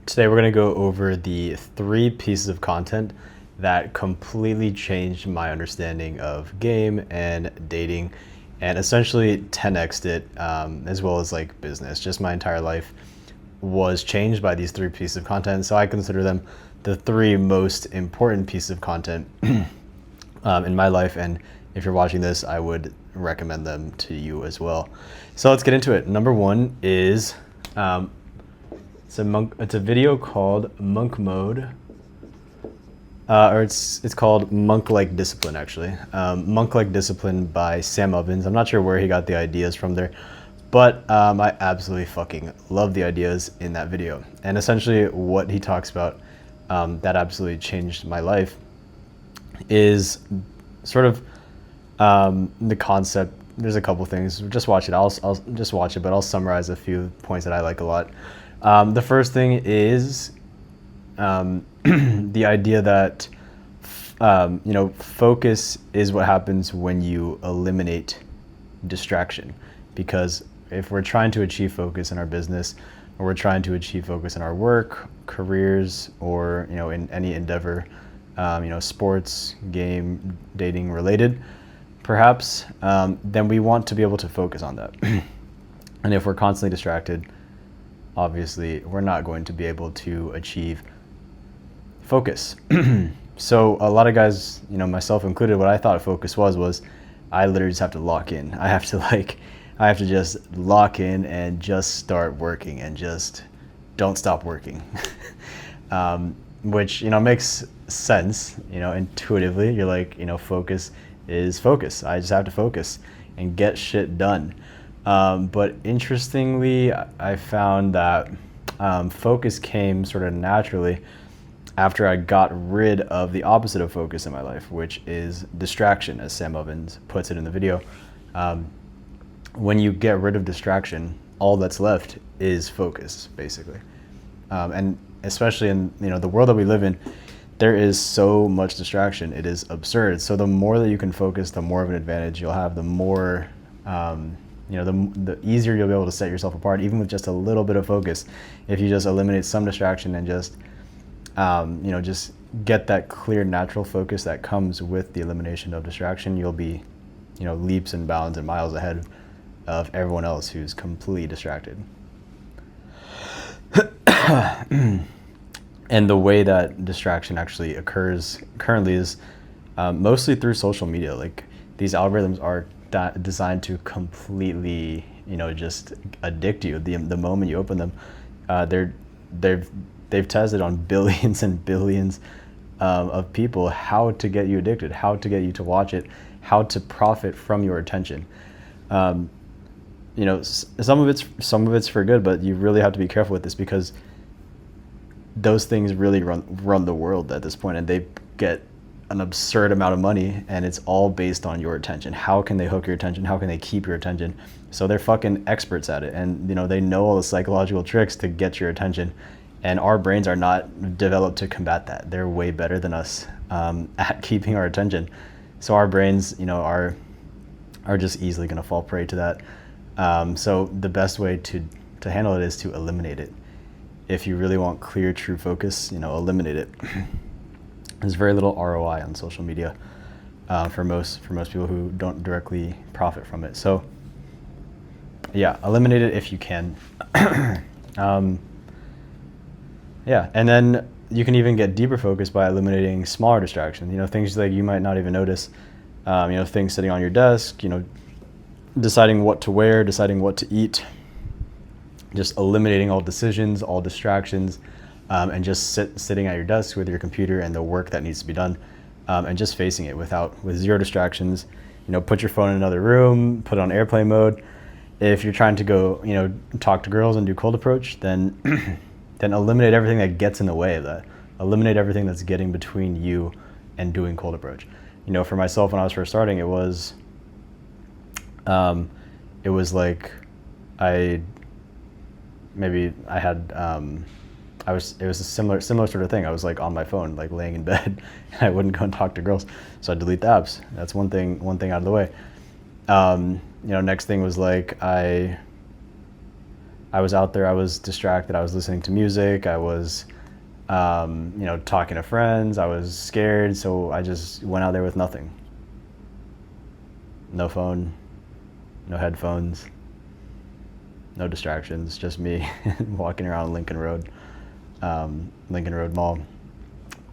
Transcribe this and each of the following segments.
Today we're going to go over the 3 pieces of content that completely changed my understanding of game and dating, and essentially 10x'd it, as well as like business. Just my entire life was changed by these 3 pieces of content, so I consider them the 3 most important pieces of content in my life, and if you're watching this, I would recommend them to you as well. So let's get into it. Number 1 is it's a video called Monk Mode, or it's called Monk-like Discipline, actually. Monk-like Discipline by Sam Ovens. I'm not sure where he got the ideas from there, but I absolutely fucking love the ideas in that video. And essentially what he talks about that absolutely changed my life is sort of the concept. There's a couple things. Just watch it. I'll just watch it, but I'll summarize a few points that I like a lot. The first thing is the idea that focus is what happens when you eliminate distraction. Because if we're trying to achieve focus in our business, or we're trying to achieve focus in our work, careers, or in any endeavor, sports, game, dating related, perhaps, then we want to be able to focus on that. And if we're constantly distracted, obviously we're not going to be able to achieve focus. So a lot of guys, myself included, what I thought focus was I literally just have to lock in. I have to just lock in and just start working and just don't stop working. Which makes sense, intuitively. You're like, focus is focus. I just have to focus and get shit done. But interestingly, I found that focus came sort of naturally after I got rid of the opposite of focus in my life, which is distraction, as Sam Ovens puts it in the video. When you get rid of distraction, all that's left is focus, basically. And especially in the world that we live in, there is so much distraction. It is absurd. So the more that you can focus, the more of an advantage you'll have, the more the easier you'll be able to set yourself apart, even with just a little bit of focus. If you just eliminate some distraction and just just get that clear, natural focus that comes with the elimination of distraction, you'll be leaps and bounds and miles ahead of everyone else who's completely distracted. And the way that distraction actually occurs currently is mostly through social media. Like, these algorithms are designed to completely, just addict you. The moment you open them, they've tested on billions and billions of people how to get you addicted, how to get you to watch it, how to profit from your attention. Some of it's for good, but you really have to be careful with this, because those things really run the world at this point, and they get an absurd amount of money, and it's all based on your attention. How can they hook your attention? How can they keep your attention? So they're fucking experts at it, and they know all the psychological tricks to get your attention, and our brains are not developed to combat that. They're way better than us at keeping our attention. So our brains are just easily going to fall prey to that. So the best way to handle it is to eliminate it. If you really want clear, true focus, eliminate it. There's very little ROI on social media for most people who don't directly profit from it. So yeah, eliminate it if you can. Yeah, and then you can even get deeper focus by eliminating smaller distractions. Things like you might not even notice. Things sitting on your desk. Deciding what to wear, deciding what to eat. Just eliminating all decisions, all distractions, and just sitting at your desk with your computer and the work that needs to be done, and just facing it with 0 distractions. Put your phone in another room, put it on airplane mode. If you're trying to go, talk to girls and do cold approach, then then eliminate everything that gets in the way of that. Eliminate everything that's getting between you and doing cold approach. For myself, when I was first starting, it was like it was a similar sort of thing. I was like on my phone, like laying in bed, and I wouldn't go and talk to girls, so I delete the apps. That's one thing out of the way. Next thing was like I was out there, I was distracted, I was listening to music, I was, talking to friends, I was scared, so I just went out there with nothing. No phone, no headphones, no distractions, just me walking around Lincoln Road Mall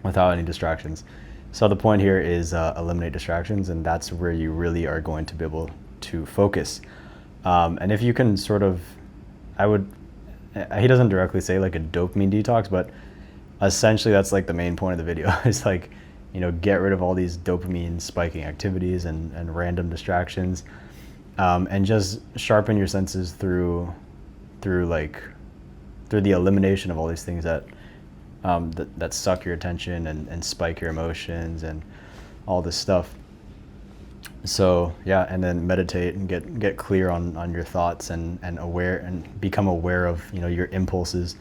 without any distractions. So the point here is eliminate distractions, and that's where you really are going to be able to focus. And if you can sort of, he doesn't directly say like a dopamine detox, but essentially that's like the main point of the video. It's like, get rid of all these dopamine spiking activities and random distractions, and just sharpen your senses through the elimination of all these things that suck your attention and spike your emotions and all this stuff. So yeah, and then meditate and get clear on your thoughts and aware and become aware of your impulses,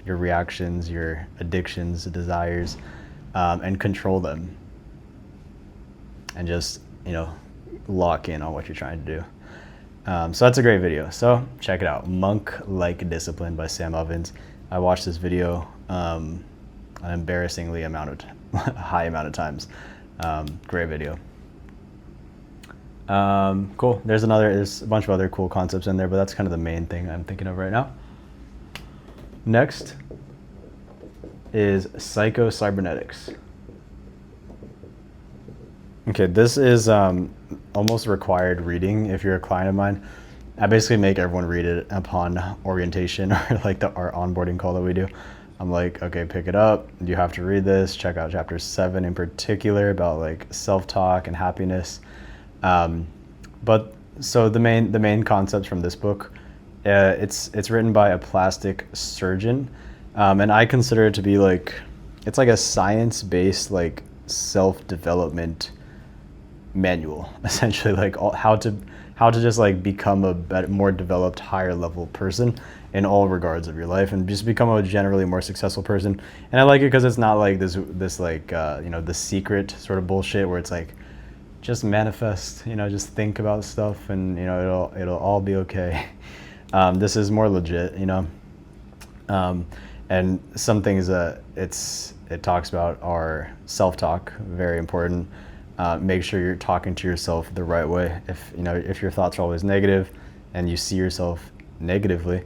your reactions, your addictions, desires, and control them. And just lock in on what you're trying to do. So that's a great video. So check it out, Monk-Like Discipline by Sam Ovens. I watched this video an embarrassingly high amount of times. Great video. Cool. There's a bunch of other cool concepts in there, but that's kind of the main thing I'm thinking of right now. Next is Psychocybernetics. Okay, this is almost required reading if you're a client of mine. I basically make everyone read it upon orientation or like our onboarding call that we do. I'm like, okay, pick it up. You have to read this. Check out chapter 7 in particular about like self-talk and happiness. But so the main concepts from this book, it's written by a plastic surgeon, and I consider it to be it's like a science-based like self-development manual, essentially, like how to just like become a better, more developed, higher level person in all regards of your life, and just become a generally more successful person. And I like it because it's not like this like the secret sort of bullshit where it's like just manifest, just think about stuff and it'll all be okay. This is more legit, and some things that it talks about are self-talk, very important. Make sure you're talking to yourself the right way. If your thoughts are always negative and you see yourself negatively,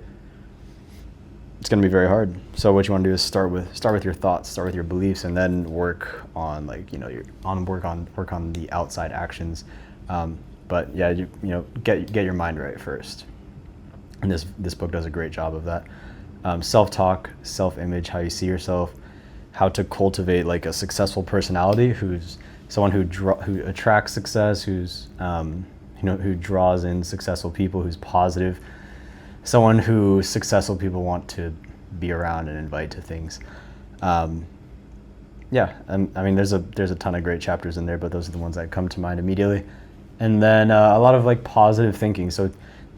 it's going to be very hard. So what you want to do is start with your thoughts, start with your beliefs, and then work on work on the outside actions. But yeah, get your mind right first. And this book does a great job of that. Self-talk, self-image, how you see yourself, how to cultivate like a successful personality, who's someone who attracts success, who's who draws in successful people, who's positive, someone who successful people want to be around and invite to things. I mean, there's a ton of great chapters in there, but those are the ones that come to mind immediately. And then a lot of like positive thinking. So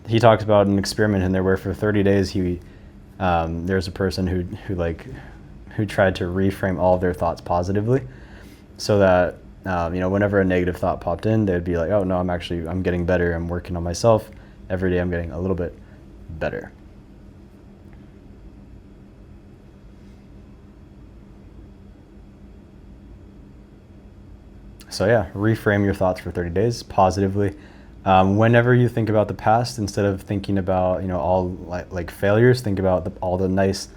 he talks about an experiment in there where for 30 days there's a person who tried to reframe all of their thoughts positively, so that whenever a negative thought popped in, they'd be like, oh no, I'm getting better, I'm working on myself. Every day I'm getting a little bit better. So yeah, reframe your thoughts for 30 days positively. Whenever you think about the past, instead of thinking about all like failures, think about all the nice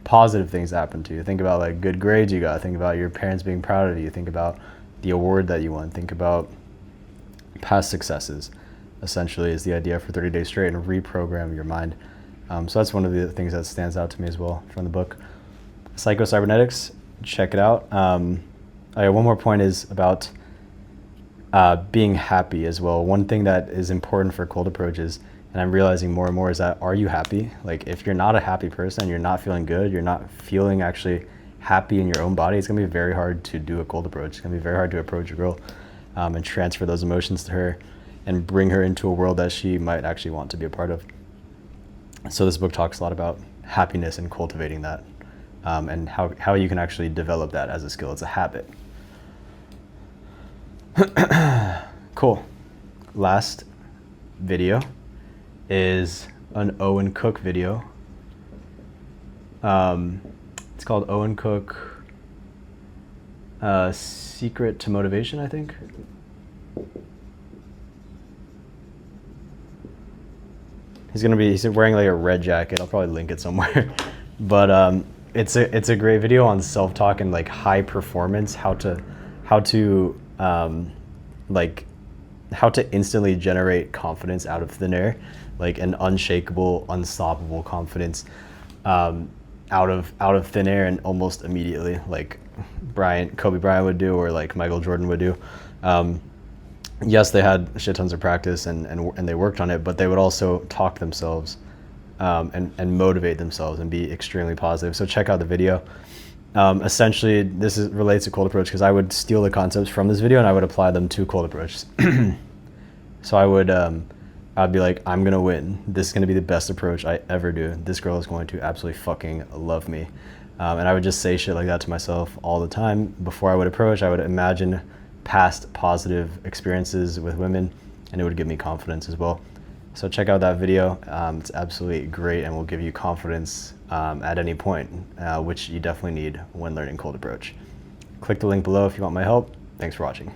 positive things that happened to you. Think about like good grades you got. Think about your parents being proud of you. Think about the award that you won. Think about past successes, essentially, is the idea for 30 days straight, and reprogram your mind. So that's one of the things that stands out to me as well from the book. Psychocybernetics, check it out. One more point is about being happy as well. One thing that is important for cold approaches, and I'm realizing more and more, is that, are you happy? Like, if you're not a happy person, you're not feeling good, you're not feeling actually happy in your own body, it's gonna be very hard to do a cold approach. It's gonna be very hard to approach a girl and transfer those emotions to her and bring her into a world that she might actually want to be a part of. So this book talks a lot about happiness and cultivating that, and how you can actually develop that as a skill. It's a habit. Cool. Last video is an Owen Cook video It's called Owen Cook, Secret to Motivation, I think. He's wearing like a red jacket. I'll probably link it somewhere. But it's a great video on self-talk and like high performance, how to like how to instantly generate confidence out of thin air, like an unshakable, unstoppable confidence out of thin air and almost immediately, like Kobe Bryant would do, or like Michael Jordan would do. Yes, they had shit tons of practice and they worked on it, but they would also talk themselves and motivate themselves and be extremely positive. So check out the video. Essentially, relates to cold approach because I would steal the concepts from this video and I would apply them to cold approach. So I'd be like, I'm gonna win. This is gonna be the best approach I ever do. This girl is going to absolutely fucking love me. And I would just say shit like that to myself all the time. Before I would approach, I would imagine past positive experiences with women, and it would give me confidence as well. So check out that video. It's absolutely great and will give you confidence at any point, which you definitely need when learning cold approach. Click the link below if you want my help. Thanks for watching.